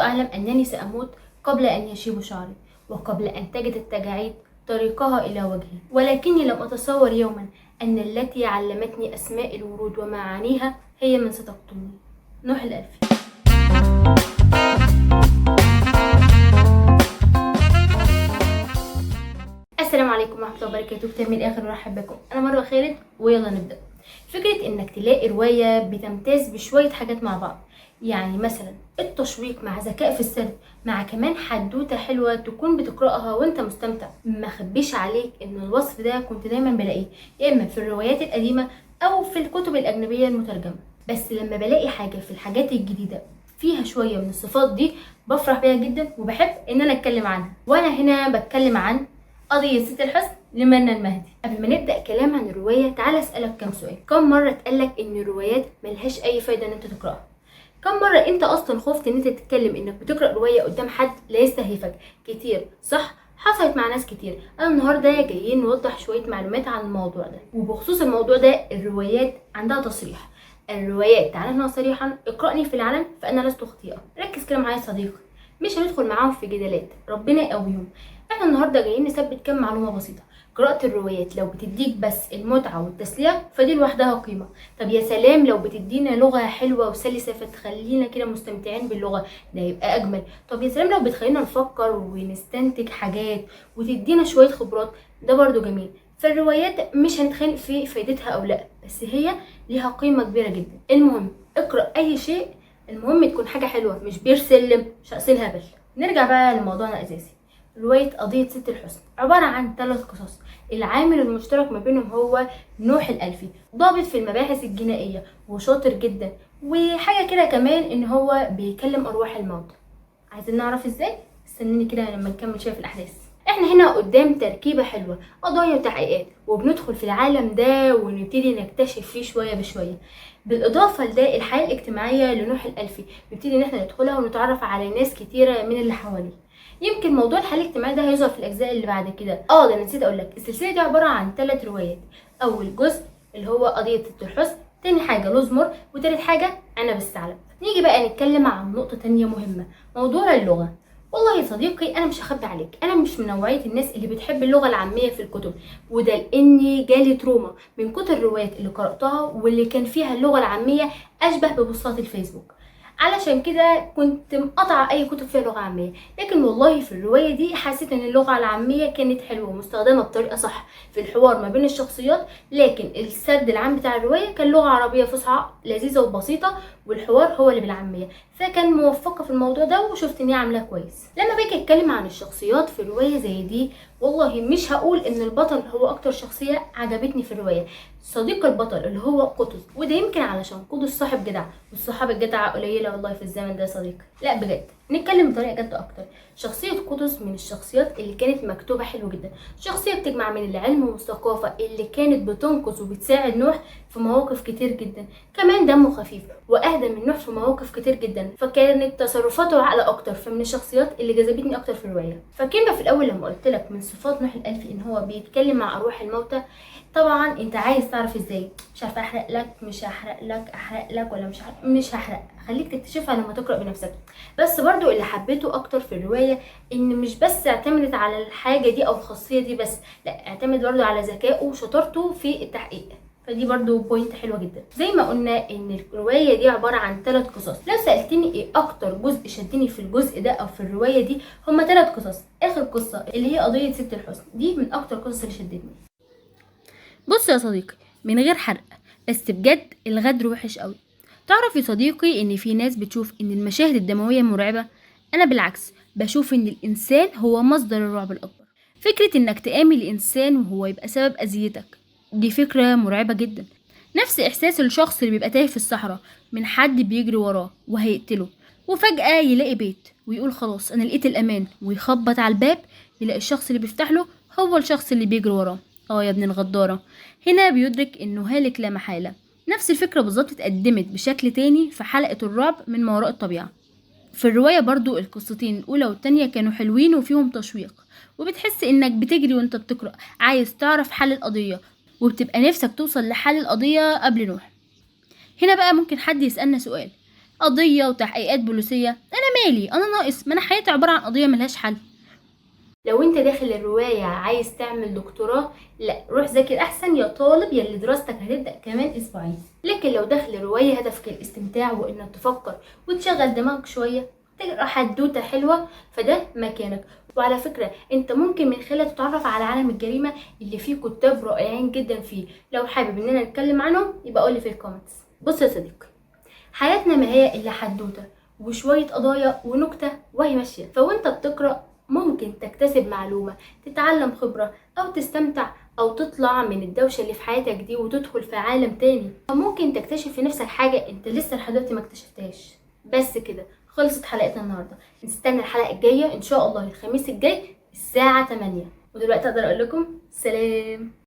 أعلم أنني سأموت قبل أن يشيب شعري، وقبل أن تجد التجاعيد طريقها إلى وجهي، ولكني لم أتصور يوما أن التي علمتني أسماء الورود ومعانيها هي من ستقتلني. نوح الألفي. السلام عليكم ورحمة الله وبركاته. كتاب من الآخر ورحب بكم. أنا مروة خالد ويلا نبدأ. فكرة إنك تلاقي رواية بتمتاز بشوية حاجات مع بعض، يعني مثلا التشويق مع ذكاء في السرد، مع كمان حدوتة حلوة تكون بتقرأها وانت مستمتع. ما خبيش عليك إن الوصف ده كنت دايما بلاقيه يا إما في الروايات القديمة أو في الكتب الأجنبية المترجمة، بس لما بلاقي حاجة في الحاجات الجديدة فيها شوية من الصفات دي بفرح بيها جدا وبحب إن أنا أتكلم عنها. وأنا هنا بتكلم عن قضية ست الحسن لمنى المهدي. قبل ما نبدأ كلام عن الرواية تعال أسألك كام سؤال. كم مرة اتقالك إن الروايات ملهاش أي فايدة إن أنت تقرأها؟ كم مرة أنت أصلا خفت إن أنت تتكلم إنك بتقرأ رواية قدام حد لا يستهيفك؟ كتير، صح؟ حصلت مع ناس كتير. أنا النهاردة جايين نوضح شوية معلومات عن الموضوع ده، وبخصوص الموضوع ده الروايات عندها تصريح. الروايات تعلنها صريحا: اقرأني في العلن فأنا لست خطيئة. ركز كده معايا يا صديقي، مش هندخل معاهم في جدالات، ربنا يقويهم. احنا النهارده جايين نثبت كام معلومه بسيطه. قراءة الروايات لو بتديك بس المتعة والتسلية فدي لوحدها قيمة. طب يا سلام لو بتدينا لغة حلوة وسلسة فتخلينا كده مستمتعين باللغة، ده يبقى أجمل. طب يا سلام لو بتخلينا نفكر ونستنتج حاجات وتدينا شوية خبرات، ده برضو جميل. فالروايات مش هنتخانق في فايدتها أو لأ، بس هي ليها قيمة كبيرة جدا. المهم اقرأ أي شيء، المهم تكون حاجة حلوة مش بير سلم شقصين هبل. نرجع بقى لموضوعنا الأساسي. رواية قضية ست الحسن عبارة عن 3 قصص، العامل المشترك ما بينهم هو نوح الألفي، ضابط في المباحث الجنائية وشاطر جدا، وحاجة كده كمان ان هو بيكلم أرواح الموت. عايزين نعرف ازاي؟ استنوني كده لما نكمل شوية في الأحداث. احنا هنا قدام تركيبة حلوة، قضايا وتحقيقات، وبندخل في العالم ده ونبتدي نكتشف فيه شوية بشوية. بالإضافة لده الحياة الاجتماعية لنوح الألفي، نبتدي ان احنا ندخلها ونتعرف على ناس كتيرة من اللي حواليه. يمكن موضوع الحياة الاجتماعية ده هيظهر في الأجزاء اللي بعد كده. ده أنا نسيت أقولك، السلسلة دي عبارة عن 3 روايات. أول جزء اللي هو قضية ست الحسن، تاني حاجة لوزمور، وتالت حاجة عنب الثعلب. نيجي بقى نتكلم عن نقطة تانية مهمة، موضوع اللغة. والله يا صديقي انا مش هخبي عليك، انا مش من نوعيه الناس اللي بتحب اللغه العاميه في الكتب، وده لاني جالي تروما من كتر الروايات اللي قراتها واللي كان فيها اللغه العاميه اشبه ببوستات الفيسبوك. علشان كده كنت مقطعه اي كتب فيها لغه عاميه. لكن والله في الروايه دي حسيت ان اللغه العاميه كانت حلوه ومستخدمه بطريقه صح في الحوار ما بين الشخصيات، لكن السرد العام بتاع الروايه كان لغه عربيه فصحى لذيذه وبسيطه، والحوار هو اللي بالعاميه. فكان موفقه في الموضوع ده وشفت ان هي عاملاه كويس. لما باجي اتكلم عن الشخصيات في روايه زي دي، والله مش هقول ان البطل هو اكتر شخصيه عجبتني في الروايه. صديق البطل اللي هو قطز، وده يمكن علشان قطز صاحب جدع، والصحاب الجدعه قليله والله في الزمن ده يا صديقي. لا بجد نتكلم بطريقه جد اكتر. شخصيه قطز من الشخصيات اللي كانت مكتوبه حلو جدا، شخصيه بتجمع من العلم والثقافه، اللي كانت بتنقذ وبتساعد نوح في مواقف كتير جدا. كمان دمه خفيف واهدى من نوح في مواقف كتير جدا، فكانت تصرفاته عاقله اكتر. فمن الشخصيات اللي جذبتني اكتر في الروايه. فاكرين في الاول لما قلت لك من صفات نوح الالفي ان هو بيتكلم مع ارواح الموتى؟ طبعا انت عايز تعرف ازاي. مش عارفه احرق لك، مش احرق لك ولا مش هحرق، خليك تكتشفها لما تقرا بنفسك. بس برضو اللي حبيته اكتر في الروايه ان مش بس اعتمدت على الحاجه دي او الخاصيه دي بس، لا اعتمد برضو على ذكائه وشطارته في التحقيق. فدي برضو بوينت حلوه جدا. زي ما قلنا ان الروايه دي عباره عن 3 قصص. لو سالتني ايه اكتر جزء شدني في الجزء ده او في الروايه دي، هما 3 قصص. اخر قصه اللي هي قضيه ست الحسن دي من اكتر القصص اللي شدتني. بص يا صديقي من غير حرق، بس بجد الغدر وحش قوي. تعرف يا صديقي ان في ناس بتشوف ان المشاهد الدمويه مرعبه؟ انا بالعكس بشوف ان الانسان هو مصدر الرعب الاكبر. فكره انك تآمن الانسان وهو يبقى سبب اذيتك، دي فكره مرعبه جدا. نفس احساس الشخص اللي بيبقى تايه في الصحراء من حد بيجري وراه وهيقتله، وفجاه يلاقي بيت ويقول خلاص انا لقيت الامان، ويخبط على الباب يلاقي الشخص اللي بيفتح له هو الشخص اللي بيجري وراه. يا ابن الغدارة. هنا بيدرك انه هالك لا محالة. نفس الفكرة بالظبط اتقدمت بشكل تاني في حلقة الرعب من ما وراء الطبيعة. في الرواية برضو القصتين الأولى والتانية كانوا حلوين وفيهم تشويق، وبتحس انك بتجري وانت بتقرأ عايز تعرف حل القضية، وبتبقى نفسك توصل لحل القضية قبل نوح. هنا بقى ممكن حد يسألنا سؤال، قضيه وتحقيقات بوليسيه. انا مالي، انا ناقص؟ ما انا حياتي عباره عن قضيه ملهاش حل. لو انت داخل الرواية عايز تعمل دكتوراه، لا روح ذاكر احسن يا طالب يلي دراستك هتبدأ كمان اسبوعين. لكن لو داخل الرواية هدفك الاستمتاع وانك تفكر وتشغل دماغك شوية، تقرا حدوتة حلوة، فده مكانك. وعلى فكرة انت ممكن من خلالها تتعرف على عالم الجريمة اللي فيه كتاب رائعين جدا فيه. لو حابب اننا نتكلم عنهم يبقى قولي في الكومنتس. بص يا صديقي، حياتنا ما هي الا حدوتة وشوية قضايا ونكتة وهي ماشية. فوانت بتقرأ ممكن تكتسب معلومة، تتعلم خبرة، أو تستمتع، أو تطلع من الدوشة اللي في حياتك دي وتدخل في عالم تاني، أو ممكن تكتشف في نفسك حاجة انت لسه لحد دلوقتي ما اكتشفتهاش. بس كده خلصت حلقتنا النهاردة. نستنى الحلقة الجاية إن شاء الله الخميس الجاي الساعة 8. ودلوقتي أقدر أقول لكم سلام.